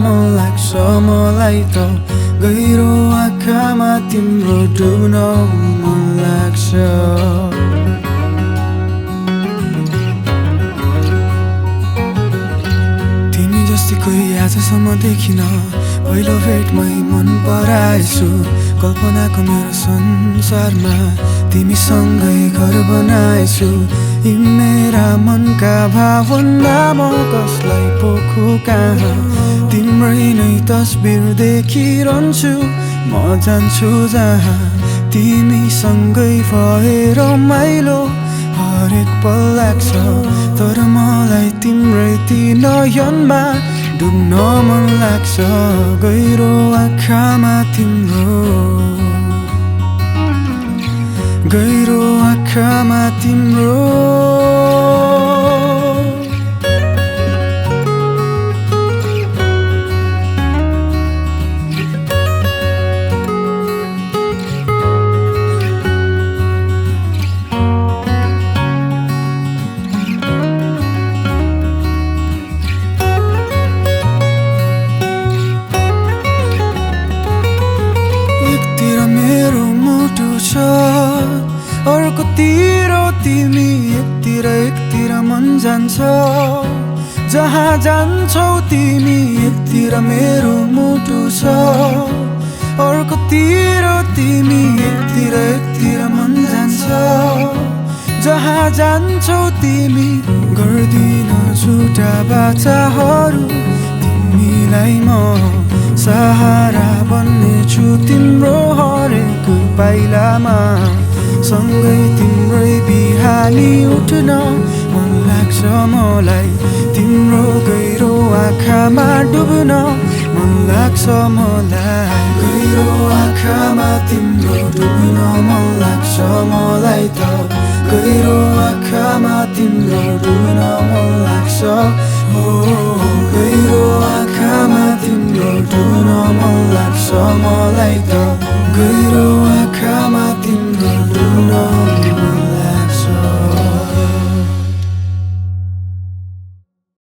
मन लाग्छ मलाई त गहिरो आँखामा तिम्रो डुब्न मन लाग्छ तिमी जस्तै कोही आजसम्म देखिन पहिलो भेटमै मन पराएछु कल्पनाको मेरो संसारमा तिमीसँगै घर बनाएछु यी मेरा मनका भावना म कसलाई पोखु कहाँ तिम्रै नै तस्बिर देखिरहन्छु म जान्छु जहाँ तिमीसँगै भएर रमाइलो हरेक पल लाग्छ तर मलाई तिम्रै ती नयनमा डुब्न मन लाग्छ गहिरो आँखामा तिम्रो गहिरो आँखामा तिम्रो अर्कोतिर तिमी एकतिर मन जान्छ जहाँ जान्छौ तिमी एकतिर मेरो मुटु छ अर्कोतिर तिमी एकतिर मन जान्छ जहाँ जान्छौ तिमी गर्दिन झुटा बाचाहरू तिमीलाई म सहारा बन्नेछु तिम्रो हरेक पाइलामा सँगै तिम्रै बिहानी उठ्न मन लाग्छ मलाई तिम्रो गहिरो आँखामा डुब्न मन लाग्छ मलाई गहिरो आँखामा तिम्रो डुब्न मन लाग्छ मलाई त गहिरो आँखामा तिम्रो डुब्न मन लाग्छ हो गहिरो आँखामा तिम्रो डुब्न मन लाग्छ मलाई त गहिरो